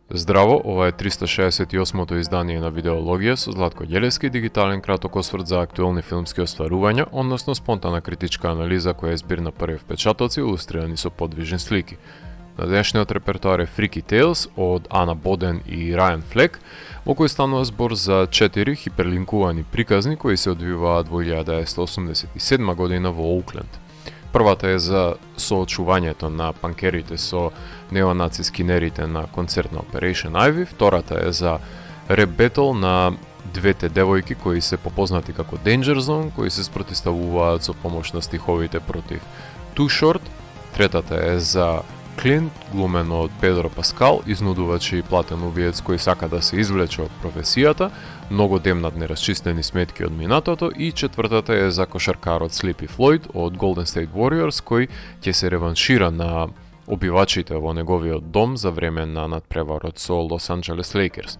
Здраво, ова е 368-то издание на Видеологија со Златко Ѓелевски, дигитален краток осврт за актуелни филмски остварувања, односно спонтана критичка анализа која е збир на први впечатоци илустрирани со подвижни слики. На денешниот репертоар е Freaky Tales од Ана Боден и Рајан Флек, во кој станува збор за 4 хиперлинкувани приказни кои се одвиваат во 1987 година во Оукленд. Првата е за соочувањето на панкерите со неонаци-скинерите на концерт на Operation Ivy, втората е за реп бетл на двете девојки кои се попознати како Danger Zone, кои се спротивставуваат со помош на стиховите против Too Short, третата е за Клинт, глумен од Педро Паскал, изнудувач и платен убиец кој сака да се извлече од професијата, многу демнат нерасчистени сметки од минатото, и четвртата е за кошаркарот Слипи Флойд од Golden State Warriors, кој ќе се реваншира на обивачите во неговиот дом за време на надпреварот со Лос Анџелес Лейкерс.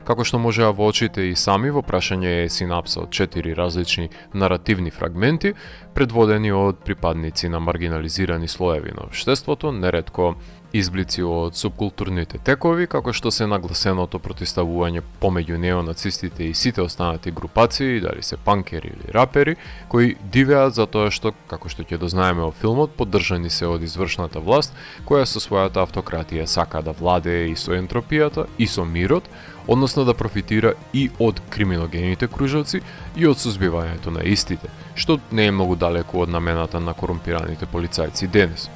Како што можеа во очите и сами, во прашање е синапса од 4 различни наративни фрагменти, предводени од припадници на маргинализирани слоеви на општеството, неретко изблици од субкултурните текови, како што се нагласеното протиставување помеѓу неонацистите и сите останати групации, дали се панкери или рапери, кои дивеат за тоа што, како што ќе дознаеме во филмот, поддржани се од извршната власт, која со својата автократија сака да владее и со ентропијата, и со мирот, односно да профитира и од криминогените кружоци и од сузбивањето на истите, што не е многу далеку од намената на корумпираните полицајци денес.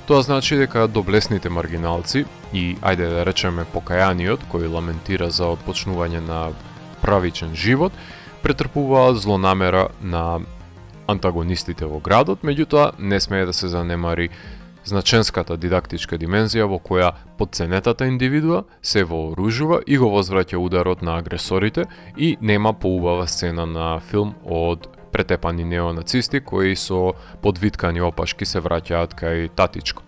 Тоа значи дека доблесните маргиналци и, ајде да речеме, покајаниот, кој ламентира за отпочнување на правичен живот, претрпуваат злонамера на антагонистите во градот, меѓутоа не смее да се занемари значенската дидактичка димензија во која подценетата индивидуа се вооружува и го возвраќа ударот на агресорите, и нема поубава сцена на филм од претепани неонацисти кои со подвиткани опашки се враќаат кај татичко.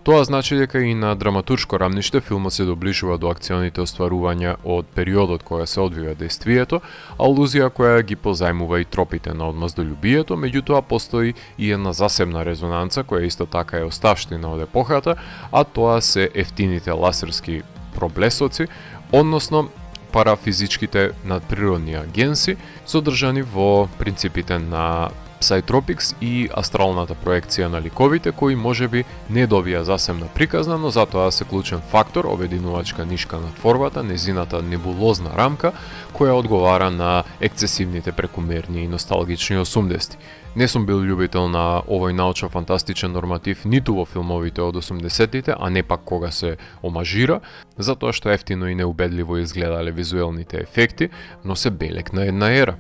Тоа значи дека и на драматуршко рамниште филмот се доближува до акционите остварувања од периодот кога се одвива действието, алузија која ги позајмува и тропите на одмаздолюбието, меѓутоа постои и една засебна резонанца која исто така е оставштина од епохата, а тоа се ефтините ласерски проблесоци, односно парафизичките надприродни агенси, содржани во принципите на Psytropics и астралната проекција на ликовите, кои можеби не добија засебна приказна, но затоа се клучен фактор, обединувачка нишка на творбата, незината небулозна рамка, која одговара на ексцесивните прекумерни и носталгични 80-ти. Не сум бил љубител на овој научно-фантастичен норматив ниту во филмовите од 80-тите, а не пак кога се омажира, затоа што ефтино и неубедливо изгледале визуелните ефекти, но се белек на една ера.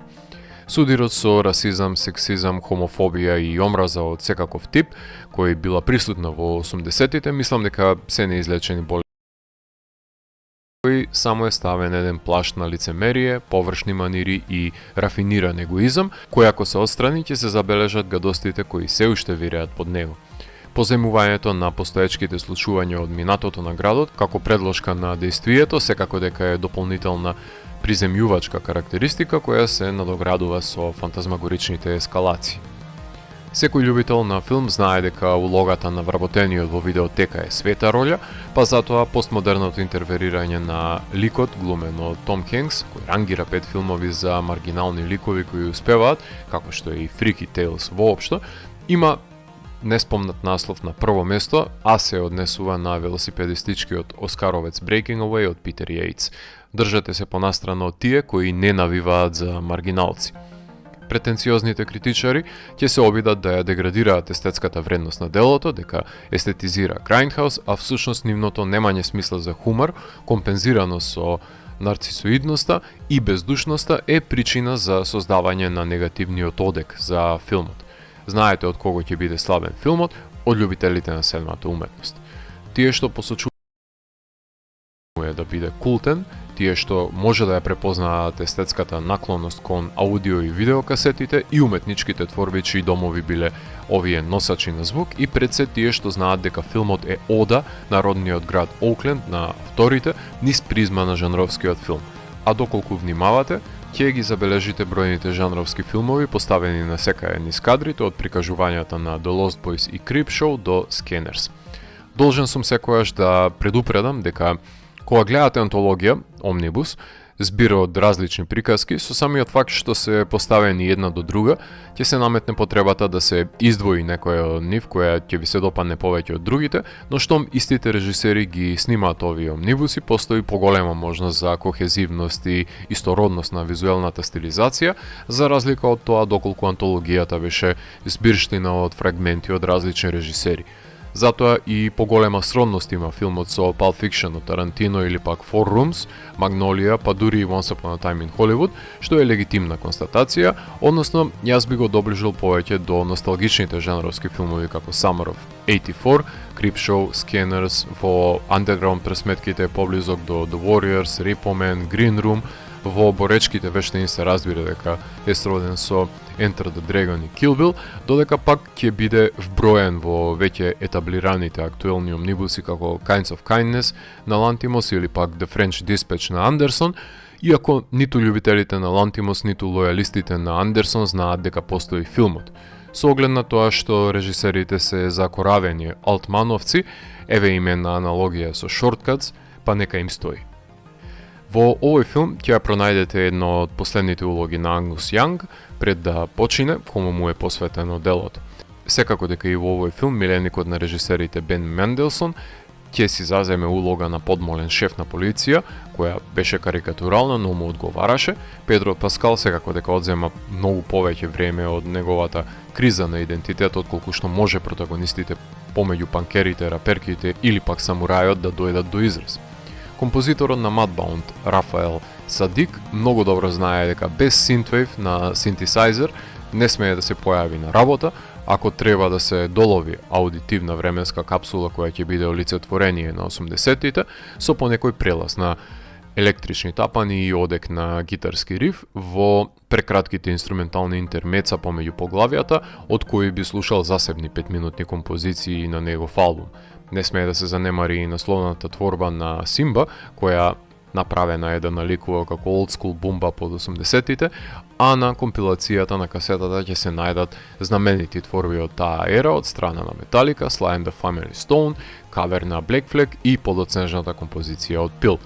Судирот со расизам, сексизам, хомофобија и омраза од секаков тип, кој била присутна во 80-тите, мислам дека се неизлечени болести кој само е ставен еден плашт на лицемерие, површни манири и рафиниран егоизам, кој ако се отстрани ќе се забележат гадостите кои се уште виреат под него. Поземувањето на постоечките случувања од минатото на градот како предложка на действието секако дека е дополнителна приземјувачка карактеристика која се надоградува со фантазмагоричните ескалации. Секој љубител на филм знае дека улогата на вработениот во видеотека е света роља, па затоа постмодерното интерверирање на ликот глумен од Том Хенкс, кој рангира 5 филмови за маргинални ликови кои успеваат, како што е и Freaky Tales воопшто, има неспомнат наслов на прво место, а се однесува на велосипедистичкиот оскаровец Breaking Away од Питер Јейтс. Држате се понастрана од тие кои не навиваат за маргиналци. Претенциозните критичари ќе се обидат да ја деградираат естетската вредност на делото, дека естетизира Grindhouse, а всушност нивното немање смисла за хумор, компензирано со нарцисоидноста и бездушноста, е причина за создавање на негативниот одек за филмот. Знаете од кого ќе биде слабен филмот? Од љубителите на седмата уметност. Тие што посочуваат да биде култен, тие што може да ја препознаат естетската наклонност кон аудио и видеокасетите и уметничките творби чии домови биле овие носачи на звук, и пред се тие што знаат дека филмот е ода на родниот град Оукленд, на авторите, низ призма на жанровскиот филм. А доколку внимавате, ќе ги забележите бројните жанровски филмови поставени на секај низ кадрите од прикажувањата на The Lost Boys и Creepshow до Scanners. Должен сум секојаш да предупредам дека Кога гледате антологија, Омнибус, збира од различни приказки, со самиот факт што се поставени една до друга, ќе се наметне потребата да се издвои некоја од нив која ќе ви се допадне повеќе од другите, но штом истите режисери ги снимаат овие омнибуси, постои поголема можност за кохезивност и истородност на визуелната стилизација, за разлика од тоа доколку антологијата беше збирштина од фрагменти од различни режисери. Затоа и поголема сродност има филмот со Pulp Fiction од Тарантино или пак Four Rooms, Magnolia, па дури и Once Upon a Time in Hollywood, што е легитимна констатација, односно јас би го доближил повеќе до носталгичните жанровски филмови како Summer of 84, Creepshow, Scanners, во underground пресметките поблизок до The Warriors, Repo Man, Green Room, во боречките вештини се разбира дека е сроден со Enter the Dragon и Kill Bill, додека пак ќе биде вброен во веќе етаблираните актуелни омнибуси како Kinds of Kindness на Lantimos или пак The French Dispatch на Андерсон, иако ниту љубителите на Lantimos, ниту лојалистите на Андерсон знаат дека постои филмот. Со оглед на тоа што режисерите се закоравени алтмановци, еве им една аналогија со Shortcuts, па нека им стои. Во овој филм ќе ја пронајдете едно од последните улоги на Ангус Јанг пред да почине, кому му е посветено делото. Секако дека и во овој филм миленикот на режисерите Бен Менделсон ќе си заземе улога на подмолен шеф на полиција, која беше карикатурална, но му одговараше. Педро Паскал секако дека одзема многу повеќе време од неговата криза на идентитет, отколку што може протагонистите помеѓу панкерите, раперките или пак самурајот да дојдат до израз. Композиторот на Mudbound, Рафаел Садик, многу добро знае дека без синтвейв на синтесайзер не смее да се појави на работа, ако треба да се долови аудитивна временска капсула која ќе биде олицетворение на 80-тите, со понекој прелаз на електрични тапани и одек на гитарски риф во прекратките инструментални интермеца помеѓу поглавијата, од кои би слушал засебни 5-минутни композиции на негов албум. Не смее да се занемари и насловната творба на Симба, која направена е да наликува како old school бумба под 80-тите, а на компилацијата на касетата ќе се најдат знаменити творби од таа ера од страна на Metallica, Sly and the Family Stone, кавер на Black Flag и подоцнежната композиција од Peel.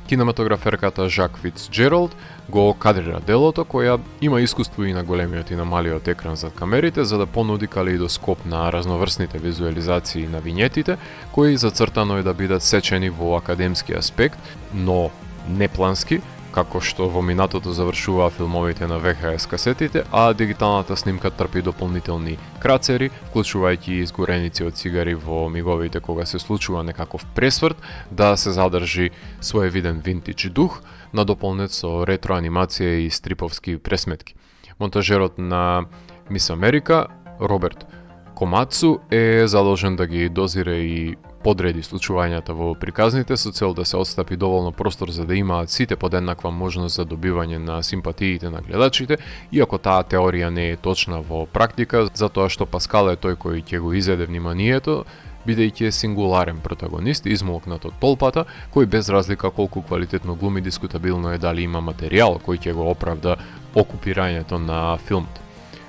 Кинематограферката Жак Фицджералд го кадрира делото, која има искуство и на големиот и на малиот екран зад камерите, за да понуди калеидоскоп на разноврсните визуализации на винетите, кои зацртано е да бидат сечени во академски аспект, но неплански, како што во минатото завршуваа филмовите на VHS касетите, а дигиталната снимка трпи дополнителни крацери, вклучувајќи изгореници од цигари во миговите кога се случува некаков пресврт, да се задржи своевиден винтидж дух, надополнет со ретро анимација и стриповски пресметки. Монтажерот на Мис Америка, Роберт Комацу, е задолжен да ги дозира и подреди случувањата во приказните со цел да се отстапи доволно простор за да имаат сите подеднаква можност за добивање на симпатиите на гледачите, иако таа теорија не е точна во практика, затоа што Паскал е тој кој ќе го изеде вниманието, бидејќи е сингуларен протагонист, измолкнат од толпата, кој без разлика колку квалитетно глуми, дискутабилно е дали има материјал кој ќе го оправда окупирањето на филмот.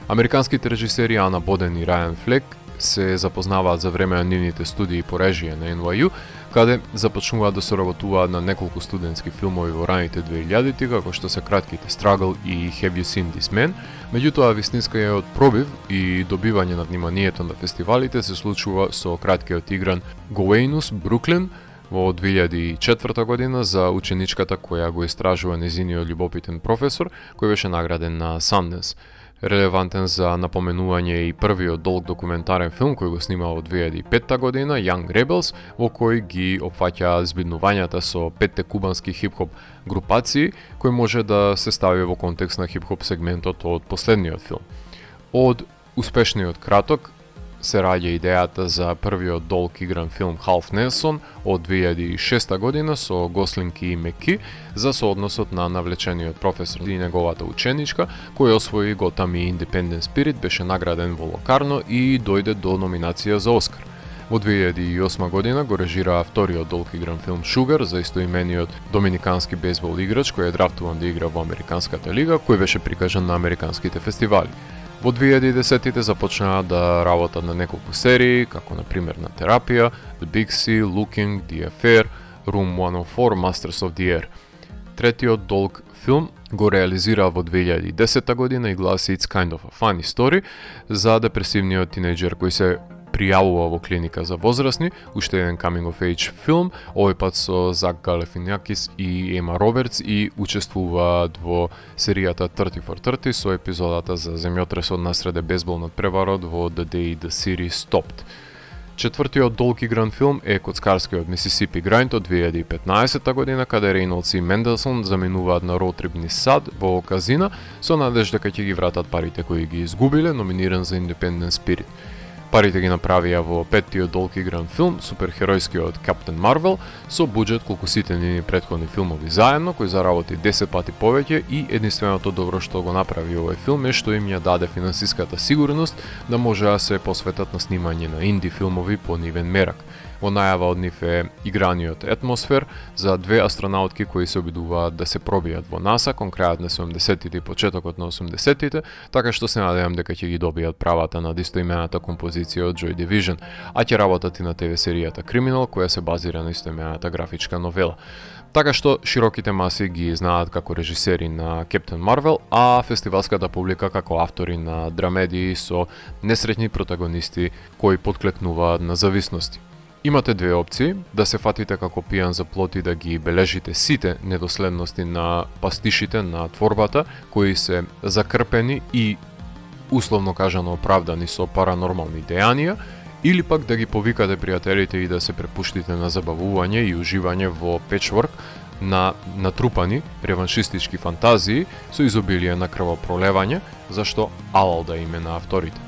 Американските режисери Ана Боден и Рајан Флек се запознаваат за време на нивните студии по режија на NYU, каде започнуваат да соработуваат на неколку студентски филмови во раните 2000-ти, како што се кратките Struggle и Have You Seen This Man. Меѓутоа, вистинскиот пробив и добивање на вниманието на фестивалите се случува со краткиот игран Gowanus Brooklyn во 2004 година за ученичката која го истражува незиниот љубопитен професор, кој беше награден на Sundance. Релевантен за напоменување и првиот долг документарен филм кој го снимал во 2005 година, Young Rebels, во кој ги опфаќа збиднувањата со 5 кубански хип-хоп групации, кој може да се стави во контекст на хип-хоп сегментот од последниот филм. Од успешниот краток се раѓа идејата за првиот долг игран филм Half Nelson од 2006 година со Гослинг и Меки за соодносот на навлечениот професор и неговата ученичка, кој освои Gotham и Independent Spirit, беше награден во Локарно и дојде до номинација за Оскар. Во 2008 година го режираа вториот долг игран филм Sugar за истоимениот доминикански бейсбол играч кој е драфтуван да игра во Американската лига, кој беше прикажан на американските фестивали. Во 2010-тите започнаа да работат на неколку серии, како на пример на Терапија, The Big Sea, Looking, The Affair, Room 104 Masters of the Air. Третиот долг филм го реализираа во 2010 година и гласи It's Kind of a Funny Story за депресивниот тинејџер кој се пријавува во клиника за возрастни, уште еден coming of age филм, овој пат со Зак Галифианакис и Ема Робертс и учествуваат во серијата 30 for 30 со епизодата за земјотресот насреде безболнат преварот во The Day the City Stopped. Четвртиот долг игран филм е Коцкарскиот Мисисипи Грајнд од 2015 година, каде Рейнолдс и Менделсон заминуваат на роутрip низ сад во казина со надеж дека ќе ги вратат парите кои ги изгубиле, номиниран за Independent Spirit. Парите ги направија во петтиот долг игран филм, суперхеројскиот Каптен Марвел, со буџет колку сите нивни претходни филмови заедно, кој заработи 10 пати повеќе и единственото добро што го направи овој филм е што им ја даде финансиската сигурност да можеа се посветат на снимање на инди филмови по нивен мерак. Во најава од нив е играниот Атмосфер за две астронаутки кои се обидуваат да се пробијат во НАСА кон крајот на 70-тите и почетокот на 80-тите, така што се надевам дека ќе ги добијат правата на истоимената композиција од Joy Division, а ќе работат и на ТВ серијата Criminal, која се базира на истоимената графичка новела. Така што широките маси ги знаат како режисери на Кептен Марвел, а фестивалската публика како автори на драмедии со несреќни протагонисти кои потклекнуваат на зависности. Имате две опции, да се фатите како пијан за плот и да ги бележите сите недоследности на пастишите на творбата, кои се закрпени и условно кажано оправдани со паранормални дејанија, или пак да ги повикате пријателите и да се препуштите на забавување и уживање во печворк на натрупани реваншистички фантазии со изобилие на крвопролевање, зашто алал да име на авторите.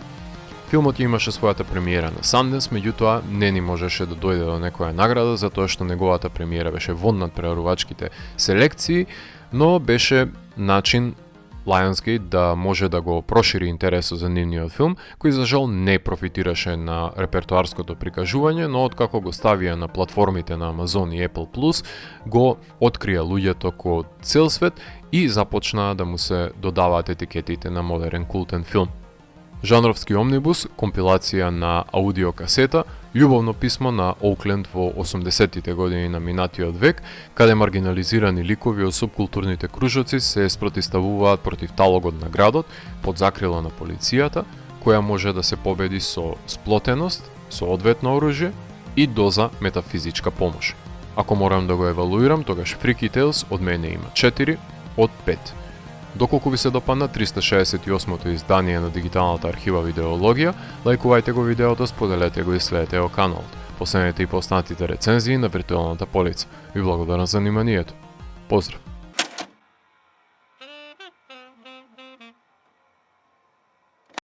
Филмот имаше својата премиера на Sundance, меѓутоа не ни можеше да дојде до некоја награда, затоа што неговата премиера беше вон над прерувачките селекции, но беше начин Lionsgate да може да го прошири интересот за нивниот филм, кој за жал не профитираше на репертуарското прикажување, но откако го ставија на платформите на Amazon и Apple+, го открија луѓето ко цел свет и започнаа да му се додаваат етикетите на модерен култен филм. Жанровски омнибус, компилација на аудиокасета, љубовно писмо на Оукленд во 80-тите години на минатиот век, каде маргинализирани ликови од субкултурните кружоци се спротиставуваат против талогот на градот под закрила на полицијата, која може да се победи со сплотеност, со одветно оружје и доза метафизичка помош. Ако морам да го евалуирам, тогаш Freaky Tales од мене има 4 од 5. Доколку ви се допадна 368-то издание на дигиталната архива Видеологија, лајкувајте го видеото, споделете го и следете го каналот. Последете и по останатите рецензии на виртуелната полица. Ви благодарам за вниманието. Поздрав!